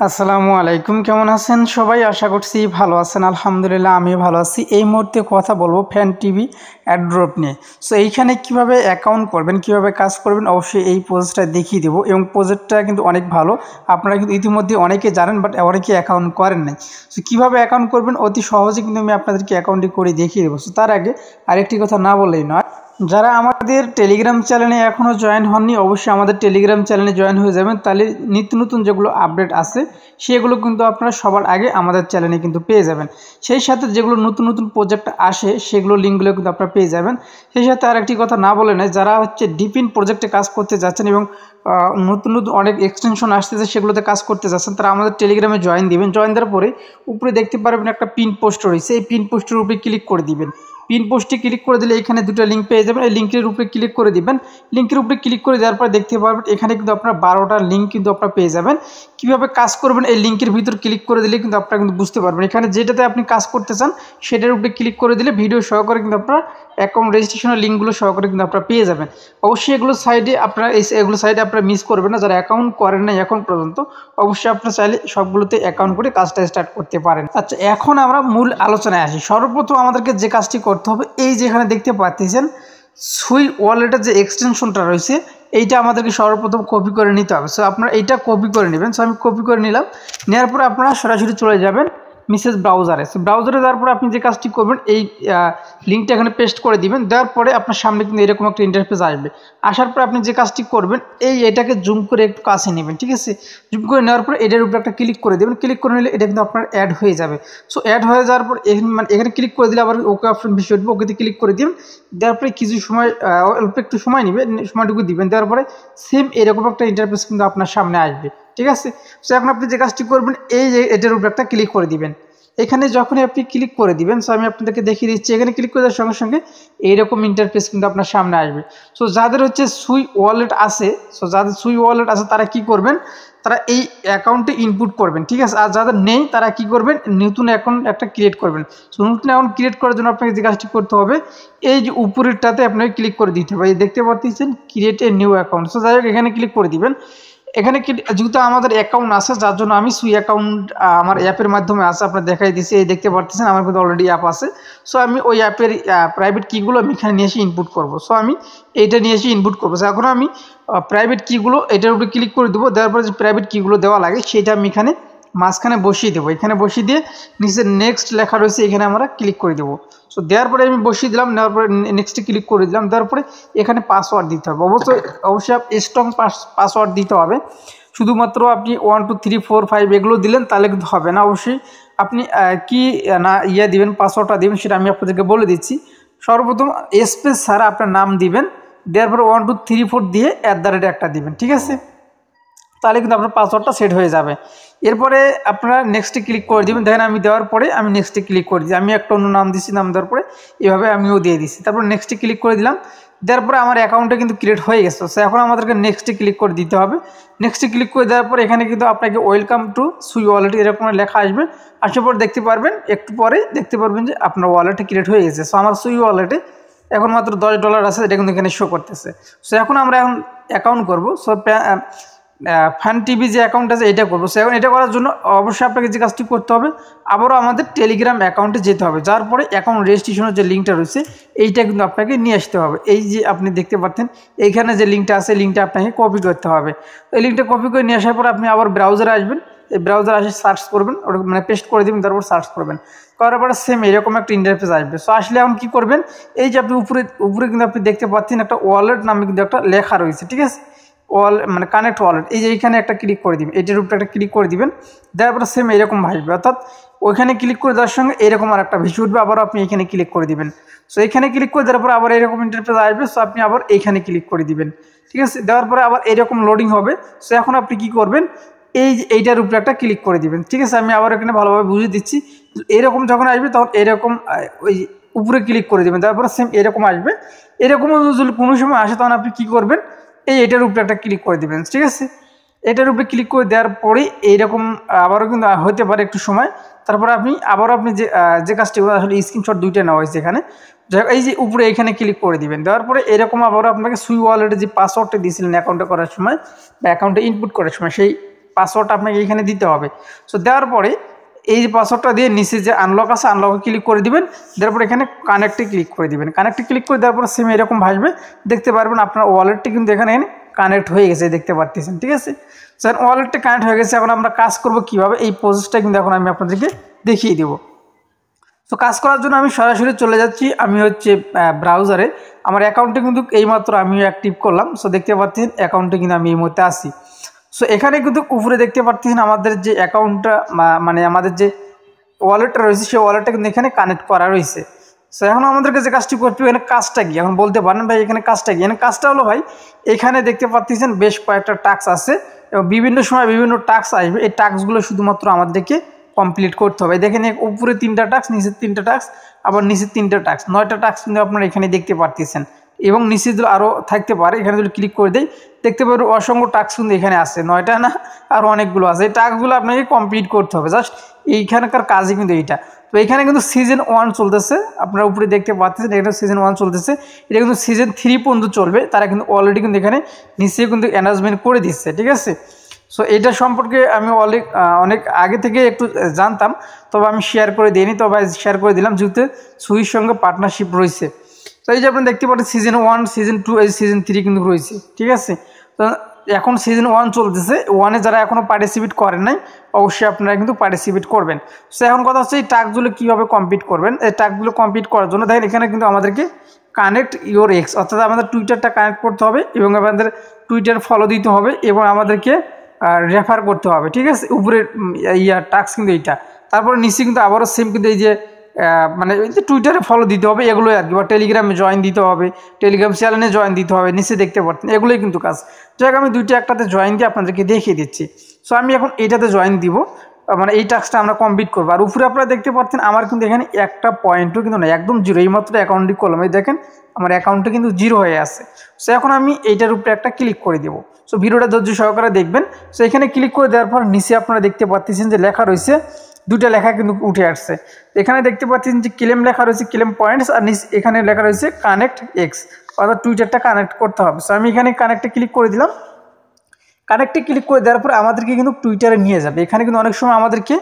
আসসালামু আলাইকুম, কেমন আছেন সবাই? আশা করছি ভালো আছেন। আলহামদুলিল্লাহ আমি ভালো আছি। এই মুহূর্তে কথা বলবো ফ্যান টিভি অ্যাড্রপ নিয়ে। সো এইখানে কিভাবে অ্যাকাউন্ট করবেন, কিভাবে কাজ করবেন, অবশ্যই এই প্রজেক্টটা দেখিয়ে দেবো। এবং প্রজেক্টটা কিন্তু অনেক ভালো, আপনারা কিন্তু ইতিমধ্যে অনেকে জানেন, বাট অনেকে অ্যাকাউন্ট করেন নাই। সো কীভাবে অ্যাকাউন্ট করবেন অতি সহজে কিন্তু আমি আপনাদেরকে অ্যাকাউন্টটি করে দেখিয়ে দেবো। সো তার আগে আরেকটি কথা না বললেই নয়, যারা আমাদের টেলিগ্রাম চ্যানেলে এখনও জয়েন হননি অবশ্যই আমাদের টেলিগ্রাম চ্যানেলে জয়েন হয়ে যাবেন। তাহলে নিত্য নতুন যেগুলো আপডেট আছে সেগুলো কিন্তু আপনারা সবার আগে আমাদের চ্যানেলে কিন্তু পেয়ে যাবেন। সেই সাথে যেগুলো নতুন নতুন প্রজেক্ট আসে সেগুলো লিঙ্কগুলো কিন্তু আপনারা পেয়ে যাবেন। সেই সাথে আরেকটি কথা না বলে নয়, যারা ডিপিন প্রজেক্টে কাজ করতে যাচ্ছেন এবং নতুন নতুন অনেক এক্সটেনশন আসতেছে সেগুলোতে কাজ করতে যাচ্ছেন, তারা আমাদের টেলিগ্রামে জয়েন দিবেন। জয়েন দেওয়ার পরে উপরে দেখতে পারবেন একটা পিন পোস্ট রয়েছে, এই পিন পোস্টের উপরে ক্লিক করে দিবেন। পিন পোস্টে ক্লিক করে দিলে এখানে দুটো লিঙ্ক পেয়ে যাবেন। এই লিঙ্কের উপরে ক্লিক করে দিবেন। লিঙ্কের উপরে ক্লিক করে দেওয়ার পর দেখতে পারবেন এখানে কিন্তু আপনার 12টা লিঙ্ক কিন্তু আপনারা পেয়ে যাবেন। কীভাবে কাজ করবেন এই লিঙ্কের ভিতর ক্লিক করে দিলে কিন্তু আপনারা কিন্তু বুঝতে পারবেন। এখানে যেটাতে আপনি কাজ করতে চান সেটার উপরে ক্লিক করে দিলে ভিডিও সহকারে কিন্তু আপনারা অ্যাকাউন্ট রেজিস্ট্রেশনের লিঙ্কগুলো সহকারে কিন্তু আপনারা পেয়ে যাবেন। অবশ্যই এগুলো সাইডে আপনারা মিস করবেন না। যারা অ্যাকাউন্ট করেন না এখন পর্যন্ত অবশ্যই আপনারা চাইলে সবগুলোতে অ্যাকাউন্ট করে কাজটা স্টার্ট করতে পারেন। আচ্ছা, এখন আমরা মূল আলোচনায় আসি। সর্বপ্রথম আমাদেরকে যে কাজটি করতে হবে, এই যেখানে দেখতে পাচ্ছেন সুই ওয়ালেটের যে এক্সটেনশনটা রয়েছে এইটা আমাদেরকে সর্বপ্রথম কপি করে নিতে হবে। সো আপনারা এইটা কপি করে নেবেন। সো আমি কপি করে নিলাম। নেওয়ার পরে আপনারা সরাসরি চলে যাবেন মিসেস ব্রাউজারে। সো ব্রাউজারে যাওয়ার পরে আপনি যে কাজটি করবেন এই লিঙ্কটা এখানে পেস্ট করে দিবেন। দেওয়ার পরে আপনার সামনে কিন্তু এরকম একটা ইন্টারফেস আসবে। আসার পরে আপনি যে কাজটি করবেন এটাকে জুম করে একটু কাছে নেবেন, ঠিক আছে? জুম করে নেওয়ার পরে এটার উপরে একটা ক্লিক করে দেবেন। ক্লিক করে নিলে এটা কিন্তু আপনার অ্যাড হয়ে যাবে। সো অ্যাড হয়ে যাওয়ার পর এখানে ক্লিক করে দিলে আবার ওকে অপশন বেশি উঠবে, ওকেতে ক্লিক করে দিবেন। দেওয়ার পরে কিছু সময় অল্প একটু সময় নেবে, সময়টুকু দিবেন। দেওয়ার পরে সেম এরকম একটা ইন্টারফেস কিন্তু আপনার সামনে আসবে, ঠিক আছে? সো এখন আপনি যে কাজটি করবেন এই যে এটার উপরে একটা ক্লিক করে দিবেন। এখানে যখনই আপনি ক্লিক করে দিবেন, সো আমি আপনাদেরকে দেখিয়ে দিচ্ছি, এখানে ক্লিক করে দেওয়ার সঙ্গে সঙ্গে এইরকম ইন্টারফেস কিন্তু আপনার সামনে আসবে। সো যাদের সুই ওয়ালেট আছে, তারা কি করবেন, তারা এই অ্যাকাউন্টে ইনপুট করবেন, ঠিক আছে? আর যাদের নেই তারা কি করবেন, নতুন অ্যাকাউন্ট একটা ক্রিয়েট করবেন। সো নতুন অ্যাকাউন্ট ক্রিয়েট করার জন্য আপনাকে যে কাজটি করতে হবে, এই যে উপরেরটাতে আপনাকে ক্লিক করে দিতে হবে। দেখতে পাচ্ছেন create a new account. So যাই হোক এখানে ক্লিক করে দিবেন। এখানে যেহেতু আমাদের অ্যাকাউন্ট আছে যার জন্য আমি সুই অ্যাকাউন্ট আমার অ্যাপের মাধ্যমে আছে, আপনার দেখাই দিচ্ছি। এই দেখতে পাচ্ছেন আমার কিন্তু অলরেডি অ্যাপ আছে। সো আমি ওই অ্যাপের প্রাইভেট কিগুলো আমি এখানে নিয়ে এসে ইনপুট করবো। সো আমি এইটা নিয়ে এসে ইনপুট করবো। সো এখন আমি প্রাইভেট কিগুলো এটার উপরে ক্লিক করে দেবো। দেওয়ার পরে যে প্রাইভেট কিগুলো দেওয়া লাগে সেটা আমি এখানে মাঝখানে বসিয়ে দেবো। এখানে বসিয়ে দিয়ে নিচে নেক্সট লেখা রয়েছে, এখানে আমরা ক্লিক করে দেবো। সো দেওয়ার পরে আমি বসিয়ে দিলাম। নেওয়ার পরে নেক্সটে ক্লিক করে দিলাম। দেওয়ার পরে এখানে পাসওয়ার্ড দিতে হবে। অবশ্যই স্ট্রং পাসওয়ার্ড দিতে হবে। শুধুমাত্র আপনি 1 2 3 4 5 এগুলো দিলেন তাহলে কিন্তু হবে না। অবশ্যই আপনি কি না দিবেন, পাসওয়ার্ডটা দিবেন সেটা আমি আপনাদেরকে বলে দিচ্ছি। সর্বপ্রথম স্পেস ছাড়া আপনার নাম দিবেন। দেওয়ার পরে 1 2 3 4 দিয়ে @ একটা দিবেন, ঠিক আছে? তাহলে কিন্তু আপনার পাসওয়ার্ডটা সেট হয়ে যাবে। এরপরে আপনারা নেক্সটে ক্লিক করে দেবেন। দেখেন আমি দেওয়ার পরে আমি নেক্সটে ক্লিক করে দিই। আমি একটা অন্য নাম দিচ্ছি, নাম দেওয়ার পরে এভাবে আমিও দিয়ে দিচ্ছি। তারপর নেক্সটে ক্লিক করে দিলাম। দেওয়ার পরে আমার অ্যাকাউন্টটা কিন্তু ক্রিয়েট হয়ে গেছে। সো এখন আমাদেরকে নেক্সটে ক্লিক করে দিতে হবে। নেক্সটে ক্লিক করে দেওয়ার পরে এখানে কিন্তু আপনাকে ওয়েলকাম টু সুই ওয়ালেট এরকম লেখা আসবে। আসার পর দেখতে পারবেন, একটু পরে দেখতে পারবেন যে আপনার ওয়ালেটে ক্রিয়েট হয়ে গেছে। সো আমার সুই ওয়ালেটে এখন মাত্র $10 আছে, এটা কিন্তু এখানে শো করতেছে। সো এখন আমরা অ্যাকাউন্ট করবো। সো ফ্যান টিভি যে অ্যাকাউন্ট আছে এটা করবো। সো এখন এটা করার জন্য অবশ্যই আপনাকে যে কাজটি করতে হবে, আবারও আমাদের টেলিগ্রাম অ্যাকাউন্টে যেতে হবে। যার পরে অ্যাকাউন্ট রেজিস্ট্রেশনের যে লিঙ্কটা রয়েছে এইটা কিন্তু আপনাকে নিয়ে আসতে হবে। এই যে আপনি দেখতে পাচ্ছেন এইখানে যে লিঙ্কটা আছে, লিঙ্কটা আপনাকে কপি করতে হবে। এই লিঙ্কটা কপি করে নিয়ে আসার পর আপনি আবার ব্রাউজারে আসবেন। এই ব্রাউজারে আসে সার্চ করবেন, ওটা মানে পেস্ট করে দেবেন। তারপর সার্চ করবেন, করার পরে সেম এরকম একটা ইন্টারফেস আসবে। সো আসলে এখন কী করবেন, এই যে আপনি উপরে কিন্তু আপনি দেখতে পাচ্ছেন একটা ওয়ালেট নামে কিন্তু একটা লেখা রয়েছে, ঠিক আছে? মানে কানেক্ট ওয়ালেট, এই যে এইখানে একটা ক্লিক করে দিবেন। এইটার উপরে একটা ক্লিক করে দিবেন। দেওয়ার পরে সেম এরকম আসবে, অর্থাৎ ওইখানে ক্লিক করে দেওয়ার সঙ্গে এরকম আর একটা ভিডিও উঠবে। আবার আপনি এখানে ক্লিক করে দিবেন। সো এখানে ক্লিক করে দেওয়ার পরে আবার এরকম ইন্টারফেস আসবে। সো আপনি আবার এইখানে ক্লিক করে দিবেন, ঠিক আছে? দেওয়ার পরে আবার এরকম লোডিং হবে। সো এখন আপনি কি করবেন, এইটার উপরে একটা ক্লিক করে দিবেন, ঠিক আছে? আমি আবার এখানে ভালোভাবে বুঝিয়ে দিচ্ছি। এরকম যখন আসবে তখন এরকম ওই উপরে ক্লিক করে দেবেন। তারপরে সেম এরকম আসবে। এরকম যদি কোনো সময় আসে তখন আপনি কি করবেন, এটার উপরে একটা ক্লিক করে দেবেন, ঠিক আছে? এটার উপরে ক্লিক করে দেওয়ার পরে এইরকম আবারও কিন্তু হতে পারে একটু সময়। তারপরে আপনি যে কাজটি আসলে স্ক্রিনশট দুইটা নেওয়া হয়েছে এখানে। এই যে উপরে এইখানে ক্লিক করে দিবেন। দেওয়ার পরে এরকম আবারও আপনাকে সুই ওয়ালেটে যে পাসওয়ার্ডটা দিয়েছিলেন অ্যাকাউন্টে করার সময় বা অ্যাকাউন্টে ইনপুট করার সময়, সেই পাসওয়ার্ডটা আপনাকে এইখানে দিতে হবে। সো দেওয়ার পরে এই যে পাসওয়ার্ডটা দিয়ে নিচে যে আনলক আছে আনলকে ক্লিক করে দিবেন, দেওয়ার পরে এখানে কানেক্টে ক্লিক করে দিবেন। কানেক্টে ক্লিক করে দেওয়ার পরে সেম এরকম ভাসবে, দেখতে পারবেন আপনার ওয়ালেটটি কিন্তু এখানে কানেক্ট হয়ে গেছে, দেখতে পাচ্ছেন। ঠিক আছে, স্যার ওয়ালেটটা কানেক্ট হয়ে গেছে। এখন আমরা কাজ করব কিভাবে, এই প্রসেসটা কিন্তু এখন আমি আপনাদেরকে দেখিয়ে দেবো। তো কাজ করার জন্য আমি সরাসরি চলে যাচ্ছি, আমি হচ্ছে ব্রাউজারে আমার অ্যাকাউন্টে কিন্তু এইমাত্র আমি অ্যাক্টিভ করলাম। সো দেখতে পাচ্ছেন অ্যাকাউন্টে কিন্তু আমি এই মুহূর্তে আসি। সো এখানে কিন্তু উপরে দেখতে পাচ্ছেন আমাদের যে অ্যাকাউন্টটা মানে আমাদের যে ওয়ালেটটা রয়েছে সেই ওয়ালেটটা কিন্তু এখানে কানেক্ট করা রয়েছে। সো এখন আমাদেরকে যে কাজটি করতে হবে, এখানে কাজটা কি এখন বলতে পারেন ভাই এখানে কাজটা কি? এখানে কাজটা হলো ভাই, এখানে দেখতে পাচ্ছেন বেশ কয়েকটা টাস্ক আছে এবং বিভিন্ন সময় বিভিন্ন টাস্ক আসবে। এই টাস্কগুলো শুধুমাত্র আমাদেরকে কমপ্লিট করতে হবে। দেখেন উপরে 3টা টাস্ক, নিচের 3টা টাস্ক, আবার নিচের 3টা টাস্ক, 9টা টাস্ক কিন্তু আপনারা এখানে দেখতে পাচ্ছেন। এবং নিচে যদি আরও থাকতে পারে, এখানে যদি ক্লিক করে দেয় দেখতে পাবেন অসংখ্য টাস্ক কিন্তু এখানে আছে, 9টা না আর অনেকগুলো আছে। এই টাস্কগুলো আপনাকে কমপ্লিট করতে হবে, জাস্ট এইখানকার কাজই কিন্তু এইটা। তো এখানে কিন্তু সিজন 1 চলতেছে, আপনারা উপরে দেখতে পাচ্ছেন এটা সিজন 1 চলতেছে। এটা কিন্তু সিজন 3 পর্যন্ত চলবে, তারা কিন্তু অলরেডি কিন্তু এখানে নিচে কিন্তু অ্যানাউন্সমেন্ট করে দিচ্ছে। ঠিক আছে, সো এটা সম্পর্কে আমি অনেক আগে থেকে একটু জানতাম, তবে আমি শেয়ার করে দিইনি, তবে শেয়ার করে দিলাম যেহেতু সুইর সঙ্গে পার্টনারশিপ রয়েছে। তো এই যে আপনি দেখতে পাচ্ছেন সিজন 1, সিজন 2, এই সিজন 3 কিন্তু রয়েছে। ঠিক আছে, তো এখন সিজন 1 চলতেছে, 1-এ যারা এখনও পার্টিসিপেট করেন নাই অবশ্যই আপনারা কিন্তু পার্টিসিপেট করবেন। সো এখন কথা হচ্ছে এই টাস্কগুলো কীভাবে কমপ্লিট করবেন। এই টাস্কগুলো কমপ্লিট করার জন্য দেখেন এখানে কিন্তু আমাদেরকে কানেক্ট ইউর এক্স, অর্থাৎ আমাদের টুইটারটা কানেক্ট করতে হবে এবং আমাদের টুইটার ফলো দিতে হবে এবং আমাদেরকে রেফার করতে হবে। ঠিক আছে, উপরের টাস্ক কিন্তু এইটা। তারপরে নিচে কিন্তু আবারও সেম কিন্তু এই যে মানে এই যে টুইটারে ফলো দিতে হবে এগুলোই আর কি, বা টেলিগ্রামে জয়েন দিতে হবে, টেলিগ্রাম চ্যানেলে জয়েন দিতে হবে, নিচে দেখতে পাচ্ছেন এগুলোই কিন্তু কাজ। যাই আমি দুইটা একটাতে জয়েন দিয়ে আপনাদেরকে দেখিয়ে দিচ্ছি। সো আমি এখন এইটাতে জয়েন দিব, মানে এই টাস্কটা আমরা কমপ্লিট করবো। আর উপরে আপনারা দেখতে পাচ্ছেন আমার কিন্তু এখানে একটা পয়েন্টও কিন্তু নেই, একদম জিরো। এইমাত্র অ্যাকাউন্টটি করলাম, এই দেখেন আমার অ্যাকাউন্টটা কিন্তু জিরো হয়ে আছে। সো এখন আমি এইটার উপরে একটা ক্লিক করে দেবো। সো ভিডিওটা ধৈর্য সহকারে দেখবেন। সো এখানে ক্লিক করে দেওয়ার পর নিচে আপনারা দেখতে পাচ্ছেন যে লেখা রয়েছে, দুটা লেখা কিন্তু উঠে আসছে। এখানে দেখতে পাচ্ছেন যে ক্লেম লেখা রয়েছে, ক্লেম পয়েন্টস, আর এখানে লেখা রয়েছে কানেক্ট এক্স, অর্থাৎ টুইটারটা কানেক্ট করতে হবে। সো আমি এখানে কানেক্টে ক্লিক করে দিলাম। কানেক্টে ক্লিক করে দেওয়ার পরে আমাদেরকে কিন্তু টুইটারে নিয়ে যাবে। এখানে কিন্তু অনেক সময় আমাদেরকে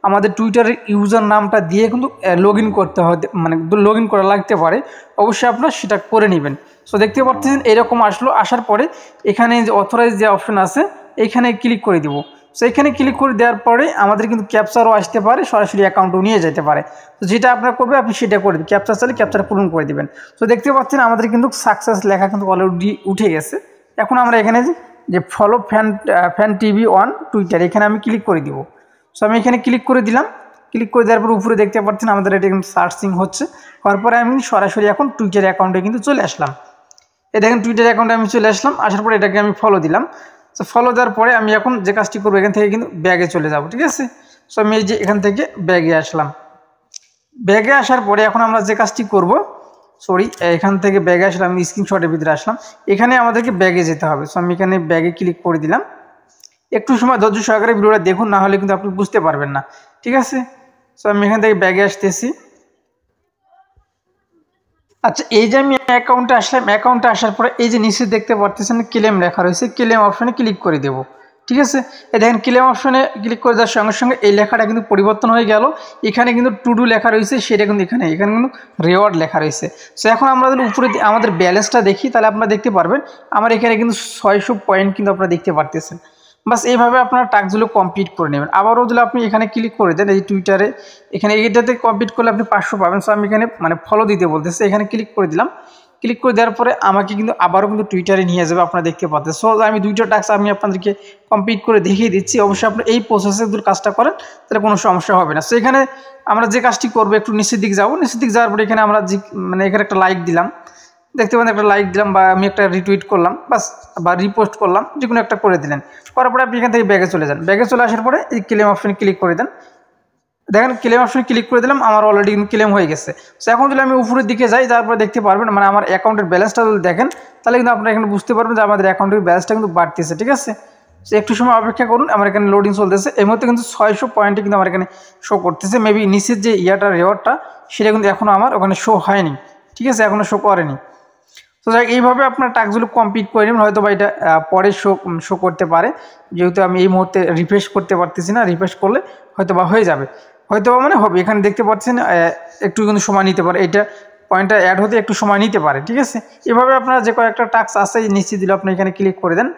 আমাদের টুইটারের ইউজার নামটা দিয়ে কিন্তু লগ ইন করতে হয়, মানে লগ ইন করা লাগতে পারে, অবশ্যই আপনারা সেটা করে নেবেন। সো দেখতে পাচ্ছেন এরকম আসলো। আসার পরে এখানে যে অথরাইজ যে অপশন আছে এখানে ক্লিক করে দিব। সো এখানে ক্লিক করে দেওয়ার পরে আমাদের কিন্তু ক্যাপচারও আসতে পারে, সরাসরি অ্যাকাউন্টও নিয়ে যেতে পারে। তো যেটা আপনারা করবে আপনি সেটা করে দেবেন, ক্যাপচার চাইলে ক্যাপচার পূরণ করে দেবেন। তো দেখতে পাচ্ছেন আমাদের কিন্তু সাকসেস লেখা কিন্তু অলরেডি উঠে গেছে। এখন আমরা এখানে যে follow fan TV on Twitter, এখানে আমি ক্লিক করে দিব। সো আমি এখানে ক্লিক করে দিলাম। ক্লিক করে দেওয়ার পর উপরে দেখতে পাচ্ছেন আমাদের এটা কিন্তু সার্চিং হচ্ছে, হওয়ার পরে আমি সরাসরি এখন টুইটার অ্যাকাউন্টে কিন্তু চলে আসলাম। এই দেখেন টুইটার অ্যাকাউন্টে আমি চলে আসলাম। আসার পরে এটাকে আমি ফলো দিলাম। সো ফলো দেওয়ার পরে আমি এখন যে কাজটি করবো এখান থেকে কিন্তু ব্যাগে চলে যাব। ঠিক আছে, সো আমি এই যে এখান থেকে ব্যাগে আসলাম। ব্যাগে আসার পরে এখন আমরা যে কাজটি করব, এখান থেকে ব্যাগে আসলাম, আমি স্ক্রিনশটের ভিতরে আসলাম। এখানে আমাদেরকে ব্যাগে যেতে হবে। সো আমি এখানে ব্যাগে ক্লিক করে দিলাম। একটু সময় ধৈর্য সহকারে ভিডিওটা দেখুন, না হলে কিন্তু আপনি বুঝতে পারবেন না। ঠিক আছে, সো আমি এখান থেকে ব্যাগে আসতেছি। আচ্ছা, এই যে আমি অ্যাকাউন্টে আসলাম, অ্যাকাউন্টে আসার পরে এই যে নিচে দেখতে পাচ্ছেন ক্লেম লেখা রয়েছে, ক্লেম অপশনে ক্লিক করে দেব। ঠিক আছে, এই দেখেন ক্লেম অপশনে ক্লিক করে দেওয়ার সঙ্গে সঙ্গে এই লেখাটা কিন্তু পরিবর্তন হয়ে গেল। এখানে কিন্তু টু ডু লেখা রয়েছে, সেটা কিন্তু এখানে কিন্তু রিওয়ার্ড লেখা রয়েছে। সো এখন আমরা যদি উপরে আমাদের ব্যালেন্সটা দেখি তাহলে আপনারা দেখতে পারবেন আমার এখানে কিন্তু 600 পয়েন্ট কিন্তু আপনারা দেখতে পারতেছেন। বাস এইভাবে আপনারা টাস্কগুলো কমপ্লিট করে নেবেন। আবারও যদি আপনি এখানে ক্লিক করে দেন এই টুইটারে, এখানে এইটাতে কমপ্লিট করলে আপনি 500 পাবেন। সো আমি এখানে মানে ফলো দিতে বলতেছে, এখানে ক্লিক করে দিলাম। ক্লিক করে দেওয়ার পরে আমাকে কিন্তু আবারও কিন্তু টুইটারে নিয়ে যাবে, আপনারা দেখতে পাচ্ছেন। সো আমি দুইটা টাস্ক আমি আপনাদেরকে কমপ্লিট করে দেখিয়ে দিচ্ছি। অবশ্যই আপনি এই প্রসেসে যদি কাজটা করেন তাহলে কোনো সমস্যা হবে না। সো এখানে আমরা যে কাজটি করবো একটু নিচের দিক যাবো, নিচের দিক যাওয়ার পরে এখানে আমরা যে মানে এখানে একটা লাইক দিলাম, দেখতে পাবেন একটা লাইক দিলাম, বা আমি একটা রিটুইট করলাম বাস, বা রিপোস্ট করলাম, যে কোনো একটা করে দিলেন। করার পরে আপনি এখান থেকে ব্যাগে চলে যান। ব্যাগে চলে আসার পরে এই ক্লেম অপশনে ক্লিক করে দেন। দেখেন ক্লেম অপশনে ক্লিক করে দিলাম, আমার অলরেডি কিন্তু ক্লেম হয়ে গেছে। সো এখন যদি আমি উপরের দিকে যাই, তারপরে দেখতে পারবেন মানে আমার অ্যাকাউন্টের ব্যালেন্সটা যদি দেখেন তাহলে কিন্তু আপনারা এখানে বুঝতে পারবেন যে আমাদের অ্যাকাউন্টের ব্যালেন্সটা কিন্তু বাড়তেছে। ঠিক আছে, সো একটু সময় অপেক্ষা করুন, আমার এখানে লোডিং চলতেছে। এই মুহূর্তে কিন্তু 600 পয়েন্টে কিন্তু আমার এখানে শো করতেছে। মেবি নিচের যে রিওয়ার্ডটা সেটা কিন্তু এখনও আমার ওখানে শো হয়নি। ঠিক আছে, এখনও শো করেনি। তো যাই এইভাবে আপনার টাস্কগুলো কমপ্লিট করে নেবেন। হয়তো বা এটা পরে শো করতে পারে, যেহেতু আমি এই মুহূর্তে রিফ্রেশ করতে পারতেছি না। রিফ্রেশ করলে হয়তো বা হয়ে যাবে, হয়তো বা মানে হবে। এখানে দেখতে পাচ্ছেন একটু কিন্তু সময় নিতে পারে, এটা পয়েন্টটা অ্যাড হতে একটু সময় নিতে পারে, ঠিক আছে। এভাবে আপনারা যে কয়েকটা টাস্ক আছে নিশ্চিত দিলে আপনি এখানে ক্লিক করে দেন।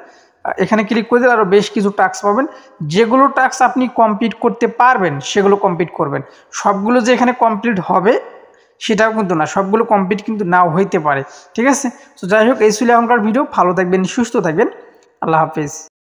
এখানে ক্লিক করে দিলে আরও বেশ কিছু টাস্ক পাবেন। যেগুলো টাস্ক আপনি কমপ্লিট করতে পারবেন সেগুলো কমপ্লিট করবেন। সবগুলো যে এখানে কমপ্লিট হবে সেটাও কিন্তু না, সবগুলো কমপ্লিট কিন্তু নাও হইতে পারে, ঠিক আছে। তো যাই হোক, এই ছিল এখনকার ভিডিও। ভালো থাকবেন, সুস্থ থাকবেন, আল্লাহ হাফিজ।